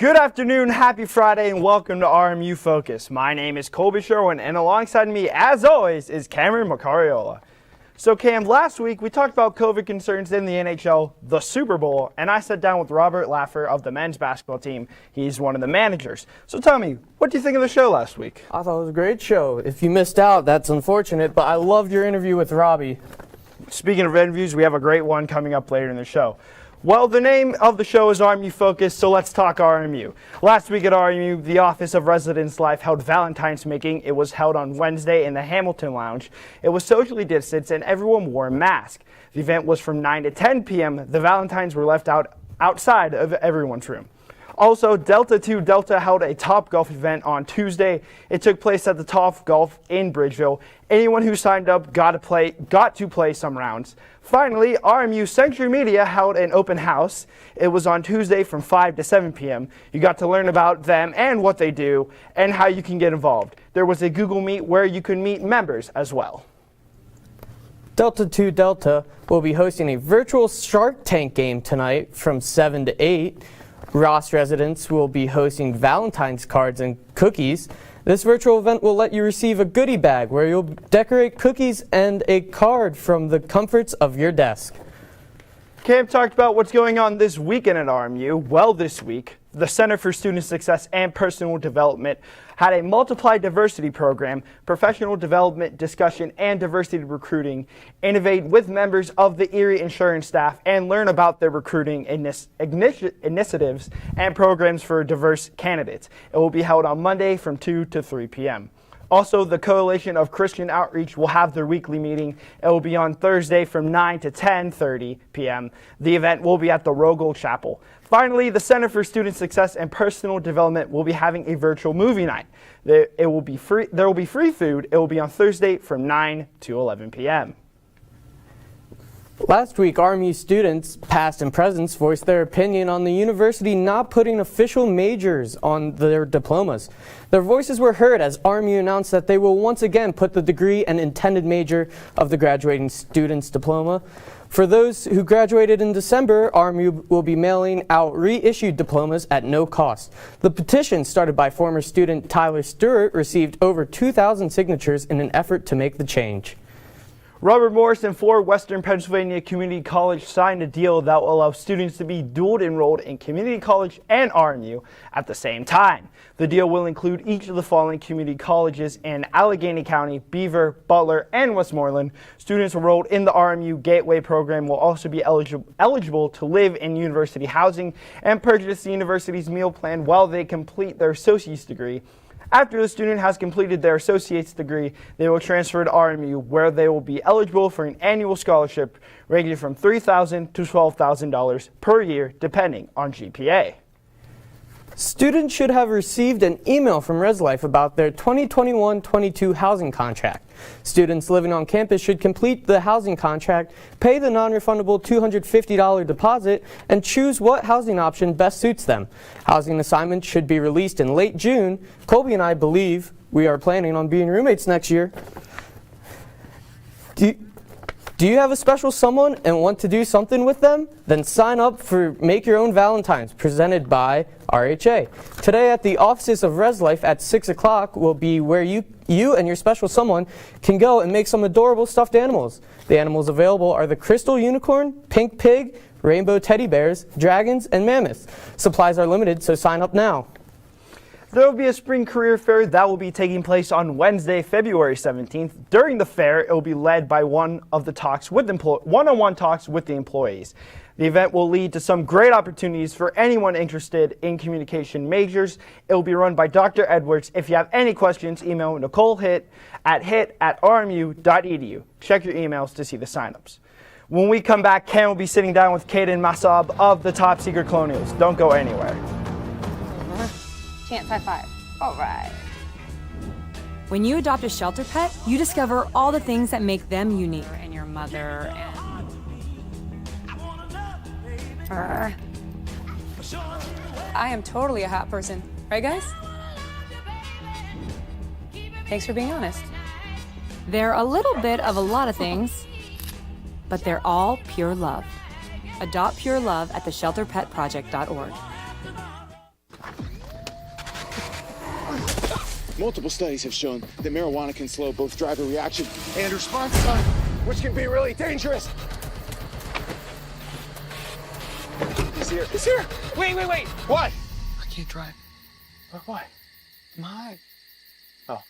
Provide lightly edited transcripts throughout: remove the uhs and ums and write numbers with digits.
Good afternoon, happy Friday, and welcome to RMU Focus. My name is Colby Sherwin, and alongside me, as always, is Cameron Macariola. So Cam, last week we talked about COVID concerns in the NHL, the Super Bowl, and I sat down with Robert Laffer of the men's basketball team. He's one of the managers. So tell me, what do you think of the show last week? I thought it was a great show. If you missed out, that's unfortunate, but I loved your interview with Robbie. Speaking of interviews, we have a great one coming up later in the show. Well, the name of the show is RMU Focus, so let's talk RMU. Last week at RMU, the Office of Residence Life held Valentine's Making. It was held on Wednesday in the Hamilton Lounge. It was socially distanced and everyone wore a mask. The event was from 9 to 10 p.m. The Valentines were left outside of everyone's room. Also, Delta 2 Delta held a Top Golf event on Tuesday. It took place at the Top Golf in Bridgeville. Anyone who signed up got to play some rounds. Finally, RMU Century Media held an open house. It was on Tuesday from 5 to 7 p.m. You got to learn about them and what they do and how you can get involved. There was a Google Meet where you could meet members as well. Delta 2 Delta will be hosting a virtual Shark Tank game tonight from 7 to 8. Ross residents will be hosting Valentine's cards and cookies. This virtual event will let you receive a goodie bag where you'll decorate cookies and a card from the comforts of your desk. Cam talked about what's going on this weekend at RMU. Well, this week, the Center for Student Success and Personal Development had a Multiply Diversity program, professional development, discussion, and diversity recruiting. Innovate with members of the Erie Insurance staff and learn about their recruiting initiatives and programs for diverse candidates. It will be held on Monday from 2 to 3 p.m. Also, the Coalition of Christian Outreach will have their weekly meeting. It will be on Thursday from 9 to 10:30 p.m. The event will be at the Rogel Chapel. Finally, the Center for Student Success and Personal Development will be having a virtual movie night. There will be free food. It will be on Thursday from 9 to 11 p.m. Last week, RMU students, past and present, voiced their opinion on the university not putting official majors on their diplomas. Their voices were heard as RMU announced that they will once again put the degree and intended major of the graduating student's diploma. For those who graduated in December, RMU will be mailing out reissued diplomas at no cost. The petition, started by former student Tyler Stewart, received over 2,000 signatures in an effort to make the change. Robert Morris and 4 Western Pennsylvania Community College signed a deal that will allow students to be dual enrolled in community college and RMU at the same time. The deal will include each of the following community colleges in Allegheny County, Beaver, Butler, and Westmoreland. Students enrolled in the RMU Gateway program will also be eligible to live in university housing and purchase the university's meal plan while they complete their associate's degree. After the student has completed their associate's degree, they will transfer to RMU, where they will be eligible for an annual scholarship ranging from $3,000 to $12,000 per year, depending on GPA. Students should have received an email from ResLife about their 2021-22 housing contract. Students living on campus should complete the housing contract, pay the non-refundable $250 deposit, and choose what housing option best suits them. Housing assignments should be released in late June. Colby and I believe we are planning on being roommates next year. Do you have a special someone and want to do something with them? Then sign up for Make Your Own Valentines, presented by RHA. Today at the offices of ResLife at 6 o'clock will be where you and your special someone can go and make some adorable stuffed animals. The animals available are the crystal unicorn, pink pig, rainbow teddy bears, dragons, and mammoths. Supplies are limited, so sign up now. There will be a spring career fair that will be taking place on Wednesday, February 17th. During the fair, it will be led by one-on-one talks with the employees. The event will lead to some great opportunities for anyone interested in communication majors. It will be run by Dr. Edwards. If you have any questions, email Nicole hit@rmu.edu. Check your emails to see the signups. When we come back, Ken will be sitting down with Kaden Masab of the Top Secret Colonials. Don't go anywhere. Chance high five. All right. When you adopt a shelter pet, you discover all the things that make them unique. And your mother and... I am totally a hot person. Right, guys? Thanks for being honest. They're a little bit of a lot of things, but they're all pure love. Adopt pure love at theshelterpetproject.org. Multiple studies have shown that marijuana can slow both driver reaction and response time, which can be really dangerous. He's here. He's here. Wait. What? I can't drive. Why? My. Oh.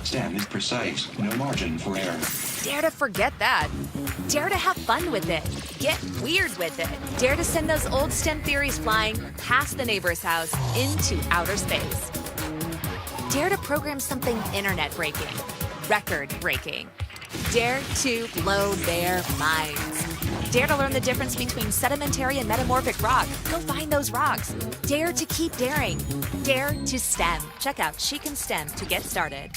Stem is precise, no margin for error. Dare to forget that. Dare to have fun with it. Get weird with it. Dare to send those old STEM theories flying past the neighbor's house into outer space. Dare to program something internet-breaking, record-breaking. Dare to blow their minds. Dare to learn the difference between sedimentary and metamorphic rock. Go find those rocks. Dare to keep daring. Dare to STEM. Check out She Can STEM to get started.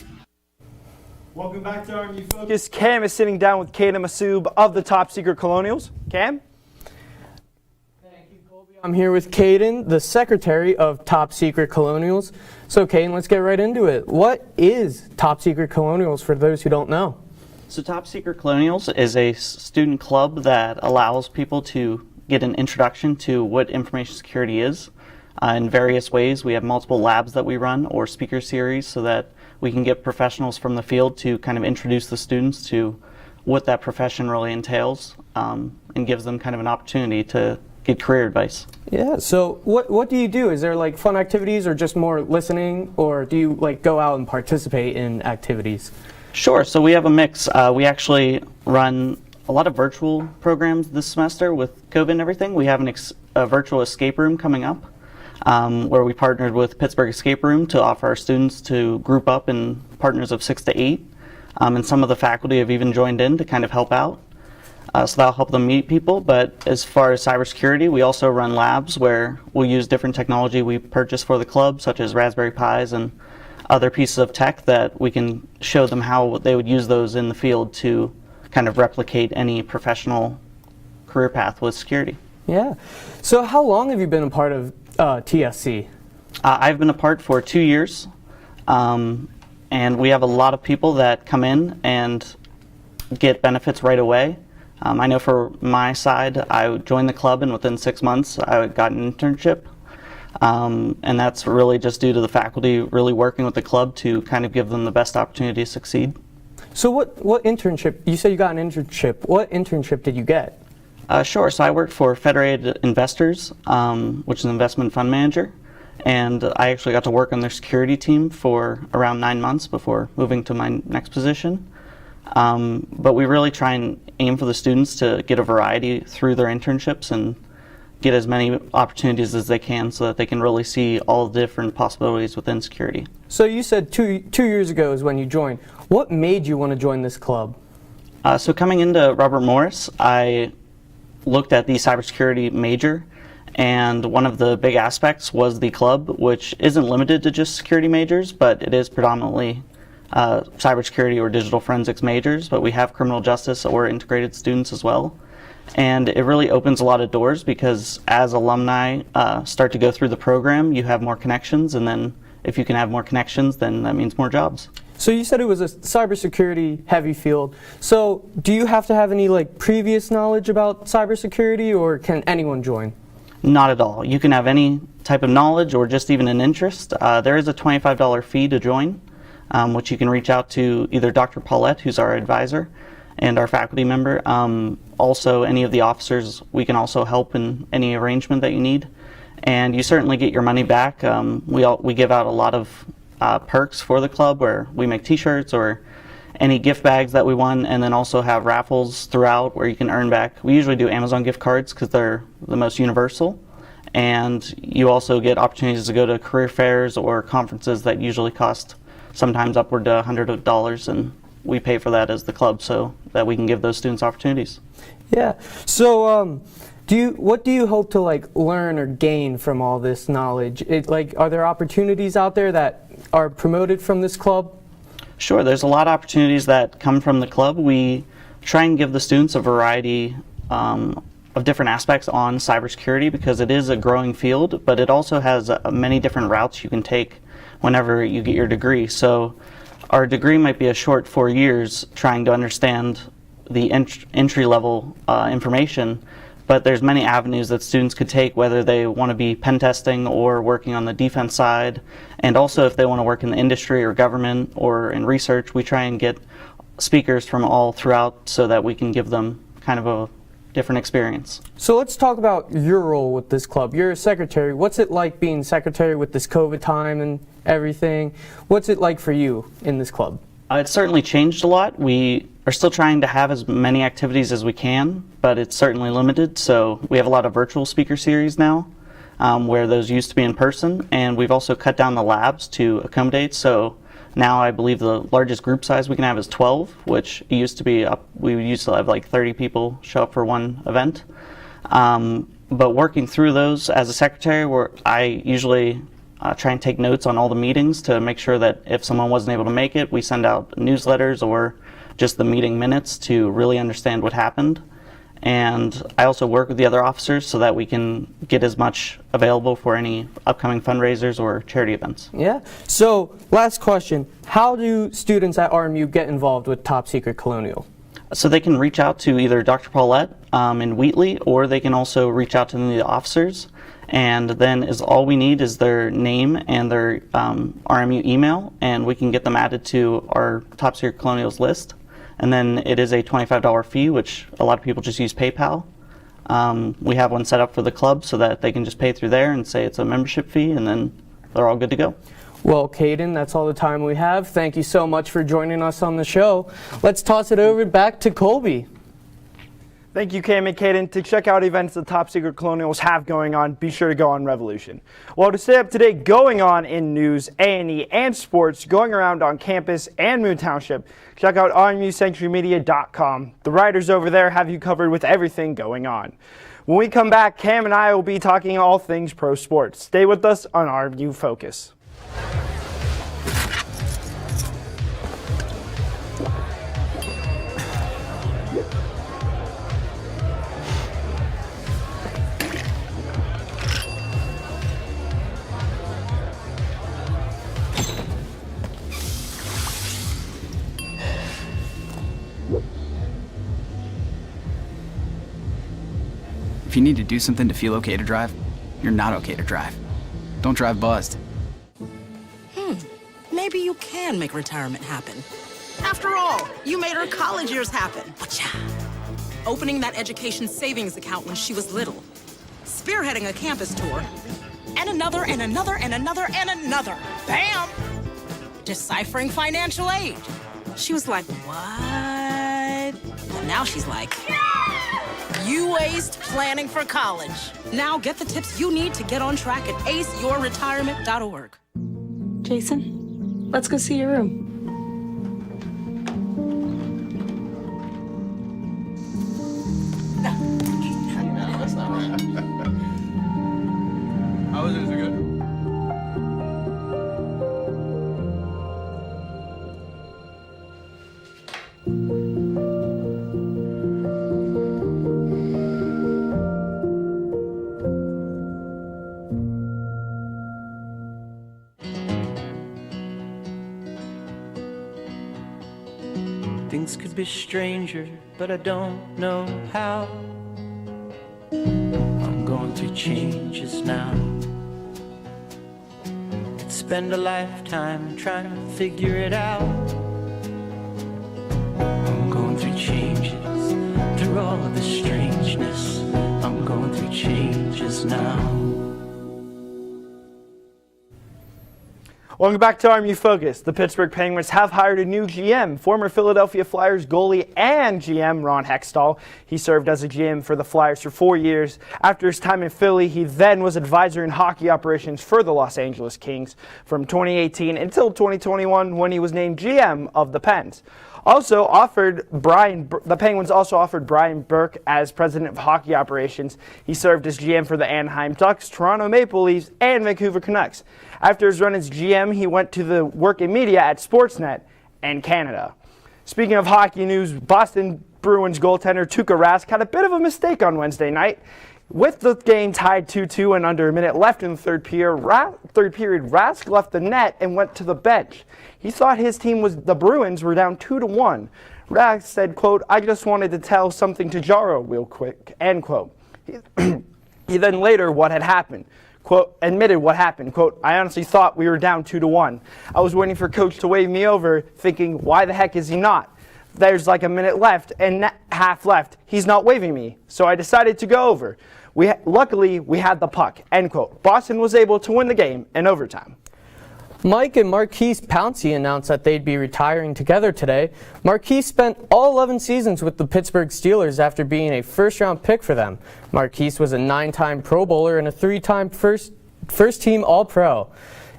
Welcome back to RMU Focus. Cam is sitting down with Kaden Masoub of the Top Secret Colonials. Cam? Thank you, Colby. I'm here with Kaden, the secretary of Top Secret Colonials. So Kaden, let's get right into it. What is Top Secret Colonials for those who don't know? So Top Secret Colonials is a student club that allows people to get an introduction to what information security is in various ways. We have multiple labs that we run or speaker series so that we can get professionals from the field to kind of introduce the students to what that profession really entails and gives them kind of an opportunity to get career advice. Yeah, so what do you do? Is there like fun activities or just more listening, or do you like go out and participate in activities? Sure, so we have a mix. We actually run a lot of virtual programs this semester with COVID and everything. We have a virtual escape room coming up where we partnered with Pittsburgh Escape Room to offer our students to group up in partners of 6 to 8. And some of the faculty have even joined in to kind of help out. So that'll help them meet people. But as far as cybersecurity, we also run labs where we'll use different technology we purchase for the club, such as Raspberry Pis and other pieces of tech that we can show them how they would use those in the field to kind of replicate any professional career path with security. Yeah. So how long have you been a part of TSC? I've been a part for 2 years, and we have a lot of people that come in and get benefits right away. I know for my side, I joined the club and within 6 months I got an internship. And that's really just due to the faculty really working with the club to kind of give them the best opportunity to succeed. So what internship, you said you got an internship, what internship did you get? Sure, so I worked for Federated Investors, which is an investment fund manager, and I actually got to work on their security team for around 9 months before moving to my next position. But we really try and aim for the students to get a variety through their internships and get as many opportunities as they can so that they can really see all the different possibilities within security. So you said two years ago is when you joined. What made you want to join this club? So coming into Robert Morris, I looked at the cybersecurity major, and one of the big aspects was the club, which isn't limited to just security majors, but it is predominantly cybersecurity or digital forensics majors, but we have criminal justice or integrated students as well. And it really opens a lot of doors because as alumni start to go through the program, you have more connections, and then if you can have more connections, then that means more jobs. So you said it was a cybersecurity heavy field. So do you have to have any like previous knowledge about cybersecurity, or can anyone join? Not at all. You can have any type of knowledge or just even an interest. There is a $25 fee to join, which you can reach out to either Dr. Paulette, who's our advisor, and our faculty member. Also, any of the officers, we can also help in any arrangement that you need. And you certainly get your money back. We give out a lot of perks for the club where we make t-shirts or any gift bags that we won, and then also have raffles throughout where you can earn back. We usually do Amazon gift cards because they're the most universal. And you also get opportunities to go to career fairs or conferences that usually cost sometimes upward to $100, and we pay for that as the club so that we can give those students opportunities. Yeah. So, what do you hope to learn or gain from all this knowledge? Are there opportunities out there that are promoted from this club? Sure, there's a lot of opportunities that come from the club. We try and give the students a variety of different aspects on cybersecurity because it is a growing field, but it also has many different routes you can take whenever you get your degree. So our degree might be a short 4 years trying to understand the entry-level information, but there's many avenues that students could take, whether they want to be pen testing or working on the defense side, and also if they want to work in the industry or government or in research. We try and get speakers from all throughout so that we can give them kind of a different experience. So let's talk about your role with this club. You're a secretary. What's it like being secretary with this COVID time and everything? What's it like for you in this club? It's certainly changed a lot. We are still trying to have as many activities as we can, but it's certainly limited. So we have a lot of virtual speaker series now, where those used to be in person, and we've also cut down the labs to accommodate. So now I believe the largest group size we can have is 12, which used to be up. We used to have 30 people show up for one event. But working through those as a secretary, I usually try and take notes on all the meetings to make sure that if someone wasn't able to make it, we send out newsletters or just the meeting minutes to really understand what happened. And I also work with the other officers so that we can get as much available for any upcoming fundraisers or charity events. Yeah. So last question, how do students at RMU get involved with Top Secret Colonial? So they can reach out to either Dr. Paulette in Wheatley, or they can also reach out to the officers. And then all we need is their name and their RMU email, and we can get them added to our Top Secret Colonials list. And then it is a $25 fee, which a lot of people just use PayPal. We have one set up for the club so that they can just pay through there and say it's a membership fee, and then they're all good to go. Well, Caden, that's all the time we have. Thank you so much for joining us on the show. Let's toss it over back to Colby. Thank you, Cam and Caden. To check out events the Top Secret Colonials have going on, be sure to go on Revolution. Well, to stay up to date going on in news, A&E, and sports going around on campus and Moon Township, check out RMUSanctuaryMedia.com. The writers over there have you covered with everything going on. When we come back, Cam and I will be talking all things pro sports. Stay with us on RMU Focus. If you need to do something to feel okay to drive, you're not okay to drive. Don't drive buzzed. Maybe you can make retirement happen. After all, you made her college years happen. Opening that education savings account when she was little. Spearheading a campus tour. And another, and another, and another, and another. Bam! Deciphering financial aid. She was like, what? But now she's like, you aced planning for college. Now get the tips you need to get on track at aceyourretirement.org. Jason, let's go see your room. How was it? Is it good? Things could be stranger, but I don't know how. I'm going through changes now. Could spend a lifetime trying to figure it out. I'm going through changes, through all of the strangeness. I'm going through changes now. Welcome back to RMU Focus. The Pittsburgh Penguins have hired a new GM, former Philadelphia Flyers goalie and GM Ron Hextall. He served as a GM for the Flyers for 4 years. After his time in Philly, he then was advisor in hockey operations for the Los Angeles Kings from 2018 until 2021 when he was named GM of the Pens. The Penguins also offered Brian Burke as president of hockey operations. He served as GM for the Anaheim Ducks, Toronto Maple Leafs, and Vancouver Canucks. After his run as GM, he went to the work in media at Sportsnet and Canada. Speaking of hockey news, Boston Bruins goaltender Tuukka Rask had a bit of a mistake on Wednesday night. With the game tied 2-2 and under a minute left in the third period, Rask left the net and went to the bench. He thought his team the Bruins were down 2-1. Rask said, quote, "I just wanted to tell something to Jaro real quick," end quote. He then later admitted what happened. Quote, "I honestly thought we were down 2-1. I was waiting for coach to wave me over, thinking, why the heck is he not? There's like a minute left and half left. He's not waving me. So I decided to go over. Luckily, we had the puck," end quote. Boston was able to win the game in overtime. Mike and Marquise Pouncey announced that they'd be retiring together today. Marquise spent all 11 seasons with the Pittsburgh Steelers after being a first-round pick for them. Marquise was a 9-time Pro Bowler and a 3-time first-team All-Pro.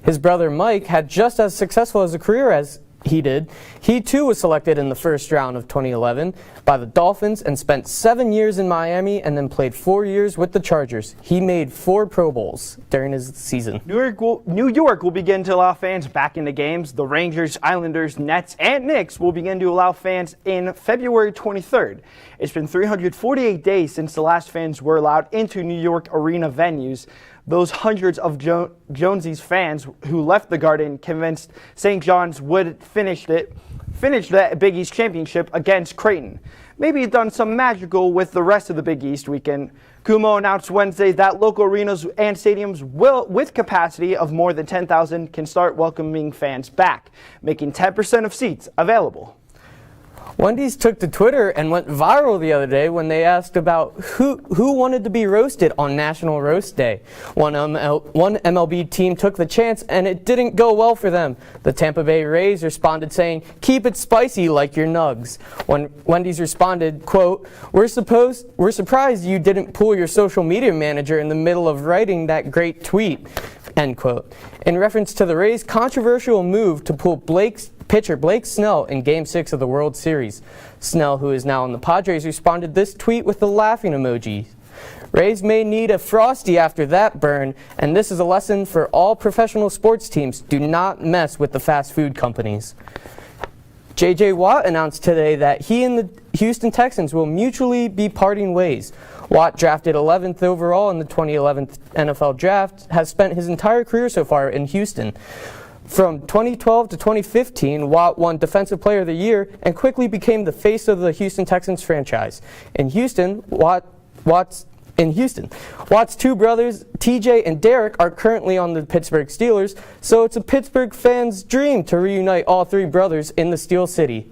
His brother Mike had just as successful as a career as he did. He too was selected in the first round of 2011 by the Dolphins and spent 7 years in Miami and then played 4 years with the Chargers. He made 4 Pro Bowls during his season. New York will begin to allow fans back into games. The Rangers, Islanders, Nets, and Knicks will begin to allow fans in February 23rd. It's been 348 days since the last fans were allowed into New York arena venues. Those hundreds of Jonesy's fans who left the Garden convinced St. John's would finish the Big East championship against Creighton. Maybe done some magical with the rest of the Big East weekend. Kumo announced Wednesday that local arenas and stadiums with capacity of more than 10,000 can start welcoming fans back, making 10% of seats available. Wendy's took to Twitter and went viral the other day when they asked about who wanted to be roasted on National Roast Day. One MLB team took the chance and it didn't go well for them. The Tampa Bay Rays responded saying, "Keep it spicy like your nugs." When Wendy's responded, quote, We're surprised you didn't pull your social media manager in the middle of writing that great tweet," end quote. In reference to the Rays' controversial move to pull pitcher Blake Snell in Game 6 of the World Series. Snell, who is now on the Padres, responded this tweet with the laughing emoji. "Rays may need a Frosty after that burn, and this is a lesson for all professional sports teams. Do not mess with the fast food companies." J.J. Watt announced today that he and the Houston Texans will mutually be parting ways. Watt, drafted 11th overall in the 2011 NFL Draft, has spent his entire career so far in Houston. From 2012 to 2015, Watt won Defensive Player of the Year and quickly became the face of the Houston Texans franchise. Watt's 2 brothers, TJ and Derek, are currently on the Pittsburgh Steelers, so it's a Pittsburgh fan's dream to reunite all 3 brothers in the Steel City.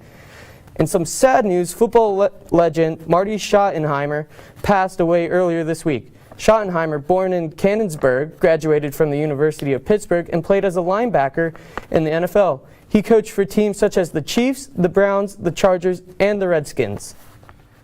In some sad news, football legend Marty Schottenheimer passed away earlier this week. Schottenheimer, born in Canonsburg, graduated from the University of Pittsburgh and played as a linebacker in the NFL. He coached for teams such as the Chiefs, the Browns, the Chargers, and the Redskins.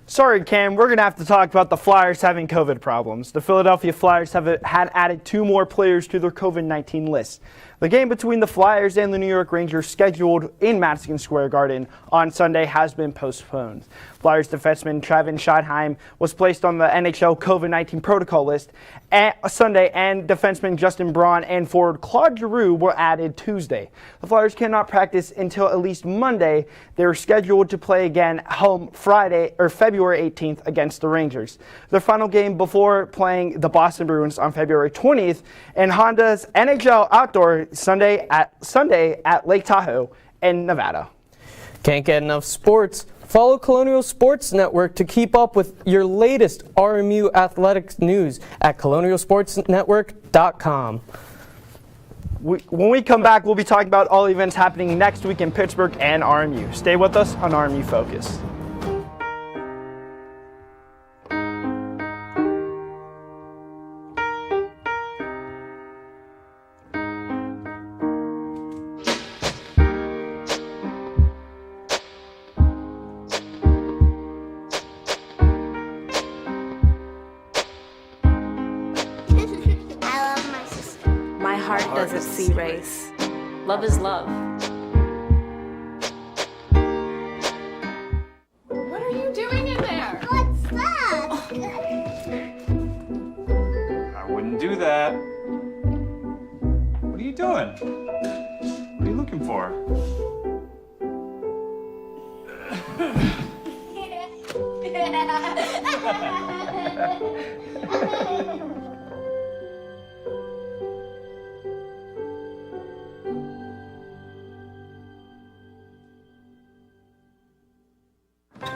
Sorry, Cam, we're going to have to talk about the Flyers having COVID problems. The Philadelphia Flyers had added 2 more players to their COVID-19 list. The game between the Flyers and the New York Rangers, scheduled in Madison Square Garden on Sunday, has been postponed. Flyers defenseman Travis Schottenheimer was placed on the NHL COVID-19 protocol list Sunday, and defenseman Justin Braun and forward Claude Giroux were added Tuesday. The Flyers cannot practice until at least Monday. They were scheduled to play again home February 18th against the Rangers. Their final game before playing the Boston Bruins on February 20th in Honda's NHL Outdoor Sunday at Lake Tahoe in Nevada. Can't get enough sports? Follow Colonial Sports Network to keep up with your latest RMU athletics news at colonialsportsnetwork.com. When we come back, we'll be talking about all events happening next week in Pittsburgh and RMU. Stay with us on RMU Focus. doesn't see race. Love is love. What are you doing in there? What's that? I wouldn't do that. What are you doing? What are you looking for?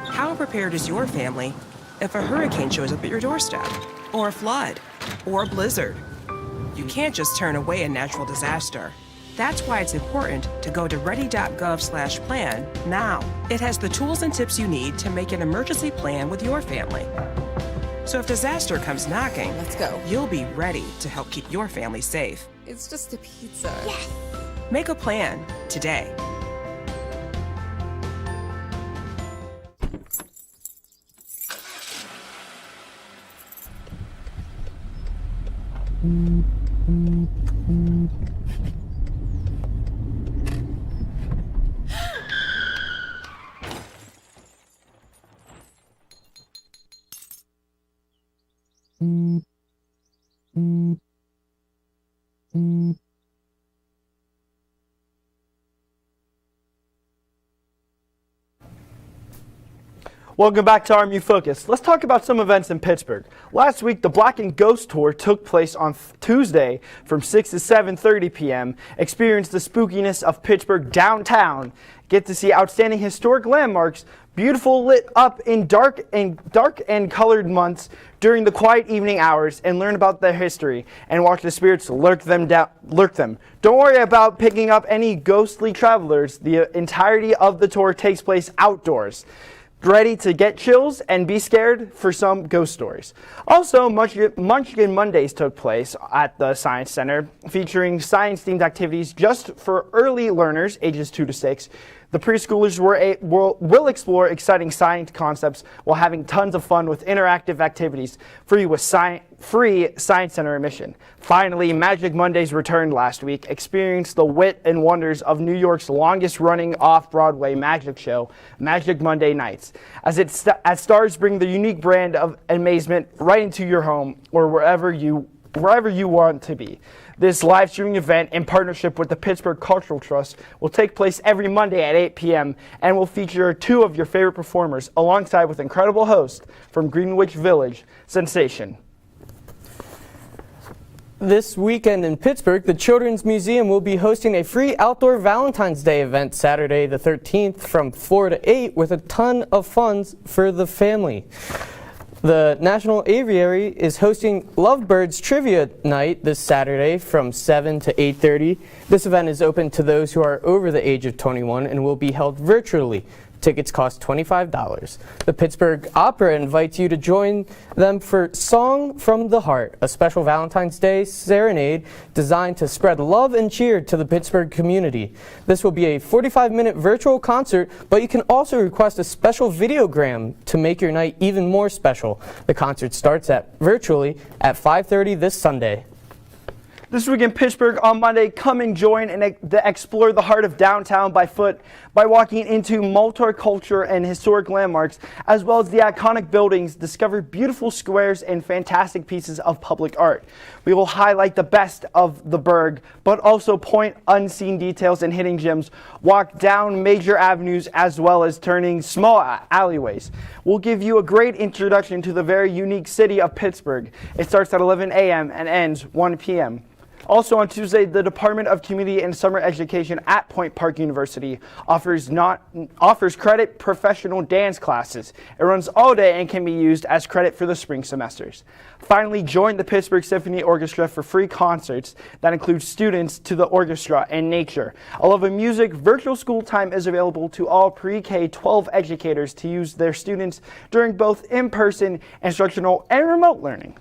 How prepared is your family if a hurricane shows up at your doorstep, or a flood, or a blizzard? You can't just turn away a natural disaster. That's why it's important to go to ready.gov/plan now. It has the tools and tips you need to make an emergency plan with your family. So if disaster comes knocking, Let's go. you'll be ready to help keep your family safe. It's just a pizza. Yes. Make a plan today. Welcome back to RMU Focus. Let's talk about some events in Pittsburgh. Last week, the Black and Ghost Tour took place on Tuesday from 6 to 7:30 p.m. Experience the spookiness of Pittsburgh downtown. Get to see outstanding historic landmarks, beautiful lit up in dark and colored months during the quiet evening hours, and learn about their history and watch the spirits lurk them. Don't worry about picking up any ghostly travelers. The entirety of the tour takes place outdoors. Ready to get chills and be scared for some ghost stories. Also, Munchkin Mondays took place at the Science Center, featuring science-themed activities just for early learners, ages 2 to 6. The preschoolers will explore exciting science concepts while having tons of fun with interactive activities, free Science Center admission. Finally, Magic Mondays returned last week. Experience the wit and wonders of New York's longest-running off-Broadway magic show, Magic Monday Nights, as stars bring the unique brand of amazement right into your home or wherever you want to be. This live streaming event, in partnership with the Pittsburgh Cultural Trust, will take place every Monday at 8 p.m. and will feature 2 of your favorite performers, alongside with incredible hosts from Greenwich Village, Sensation. This weekend in Pittsburgh, the Children's Museum will be hosting a free outdoor Valentine's Day event Saturday the 13th from 4 to 8 with a ton of fun for the family. The National Aviary is hosting Lovebirds Trivia Night this Saturday from 7 to 8:30. This event is open to those who are over the age of 21 and will be held virtually. Tickets cost $25. The Pittsburgh Opera invites you to join them for Song from the Heart, a special Valentine's Day serenade designed to spread love and cheer to the Pittsburgh community. This will be a 45-minute virtual concert, but you can also request a special videogram to make your night even more special. The concert starts virtually at 5:30 this Sunday. This week in Pittsburgh on Monday, come and join and explore the heart of downtown by foot by walking into multicultural and historic landmarks, as well as the iconic buildings, discover beautiful squares and fantastic pieces of public art. We will highlight the best of the burg, but also point unseen details and hidden gems, walk down major avenues as well as turning small alleyways. We'll give you a great introduction to the very unique city of Pittsburgh. It starts at 11 a.m. and ends 1 p.m. Also on Tuesday, the Department of Community and Summer Education at Point Park University offers credit professional dance classes. It runs all day and can be used as credit for the spring semesters. Finally, join the Pittsburgh Symphony Orchestra for free concerts that include students to the orchestra and nature. A love of music, virtual school time is available to all pre-K-12 educators to use their students during both in-person instructional and remote learning.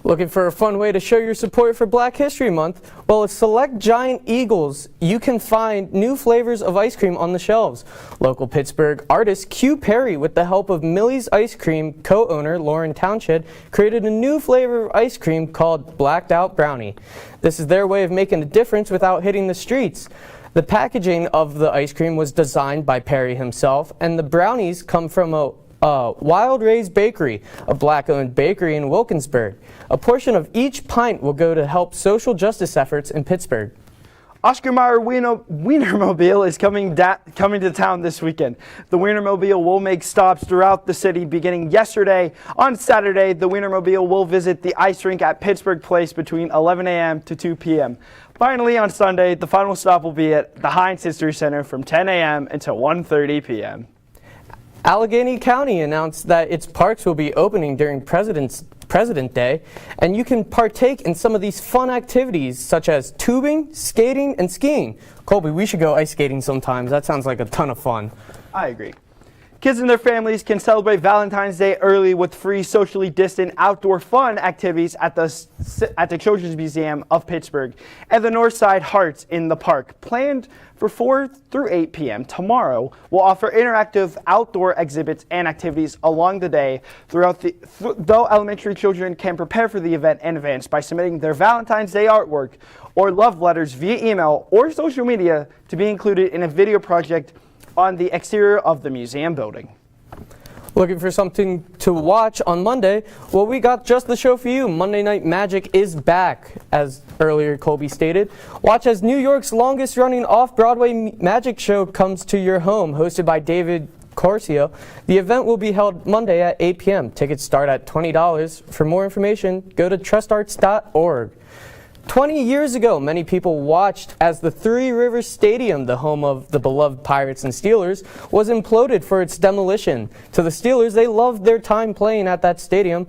Looking for a fun way to show your support for Black History Month? Well, at select Giant Eagles, you can find new flavors of ice cream on the shelves. Local Pittsburgh artist Q Perry, with the help of Millie's Ice Cream co-owner Lauren Township, created a new flavor of ice cream called Blacked Out Brownie. This is their way of making a difference without hitting the streets. The packaging of the ice cream was designed by Perry himself, and the brownies come from a Wild Ray's Bakery, a Black-owned bakery in Wilkinsburg. A portion of each pint will go to help social justice efforts in Pittsburgh. Oscar Mayer Wienermobile is coming to town this weekend. The Wienermobile will make stops throughout the city beginning yesterday. On Saturday, the Wienermobile will visit the ice rink at Pittsburgh Place between 11 a.m. to 2 p.m. Finally, on Sunday, the final stop will be at the Heinz History Center from 10 a.m. until 1:30 p.m. Allegheny County announced that its parks will be opening during President Day, and you can partake in some of these fun activities such as tubing, skating, and skiing. Colby, we should go ice skating sometimes. That sounds like a ton of fun. I agree. Kids and their families can celebrate Valentine's Day early with free socially distant outdoor fun activities at the Children's Museum of Pittsburgh and the Northside Hearts in the park. Planned for 4 through 8 p.m. tomorrow will offer interactive outdoor exhibits and activities along the day though elementary children can prepare for the event in advance by submitting their Valentine's Day artwork or love letters via email or social media to be included in a video project on the exterior of the museum building. Looking for something to watch on Monday? Well, we got just the show for you. Monday Night Magic is back, as earlier Colby stated. Watch as New York's longest-running off-Broadway magic show comes to your home, hosted by David Corcio. The event will be held Monday at 8 p.m. Tickets start at $20. For more information, go to trustarts.org. 20 years ago, many people watched as the Three Rivers Stadium, the home of the beloved Pirates and Steelers, was imploded for its demolition. To the Steelers, they loved their time playing at that stadium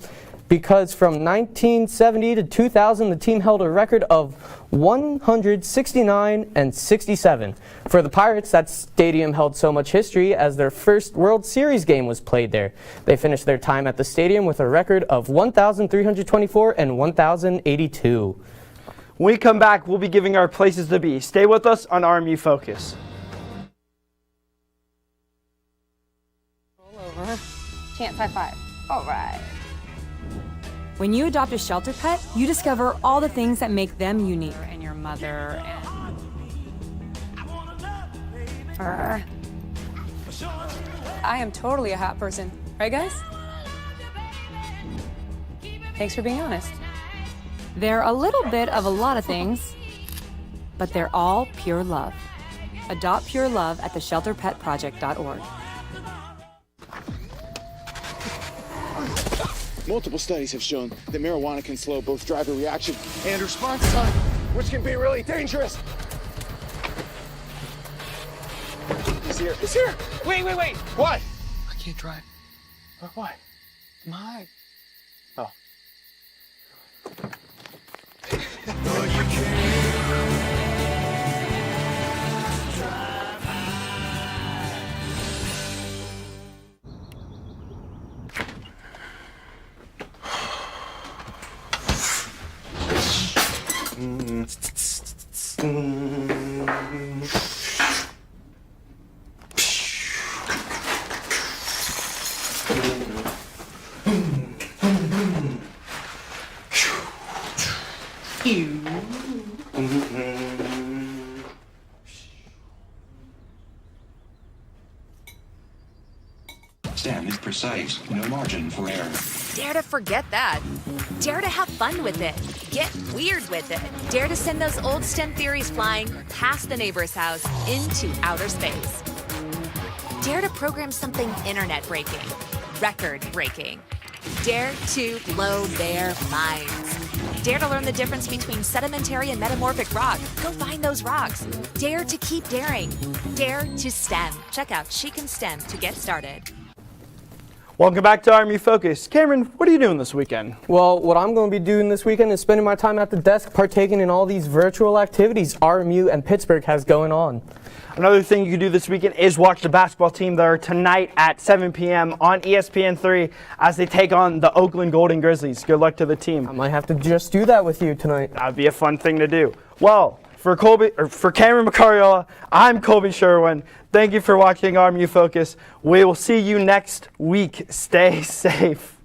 because from 1970 to 2000, the team held a record of 169-67. For the Pirates, that stadium held so much history as their first World Series game was played there. They finished their time at the stadium with a record of 1,324 and 1,082. When we come back, we'll be giving our places to be. Stay with us on RMU Focus. Roll over. Chance high five. All right. When you adopt a shelter pet, you discover all the things that make them unique. And your mother and... I am totally a hot person. Right, guys? Thanks for being honest. They're a little bit of a lot of things, but they're all pure love. Adopt pure love at theshelterpetproject.org. Multiple studies have shown that marijuana can slow both driver reaction and response time, which can be really dangerous. He's here. He's here. Wait. What? I can't drive. Why? My. Oh. Stem is precise, no margin for error. Dare to forget that. Dare to have fun with it. Get weird with it. Dare to send those old STEM theories flying past the neighbor's house into outer space. Dare to program something internet-breaking, record-breaking. Dare to blow their minds. Dare to learn the difference between sedimentary and metamorphic rock. Go find those rocks. Dare to keep daring. Dare to STEM. Check out She Can STEM to get started. Welcome back to RMU Focus. Cameron, what are you doing this weekend? Well, what I'm going to be doing this weekend is spending my time at the desk partaking in all these virtual activities RMU and Pittsburgh has going on. Another thing you can do this weekend is watch the basketball team there tonight at 7 p.m. on ESPN3 as they take on the Oakland Golden Grizzlies. Good luck to the team. I might have to just do that with you tonight. That would be a fun thing to do. Well, for Cameron Macariola, I'm Colby Sherwin. Thank you for watching RMU Focus. We will see you next week. Stay safe.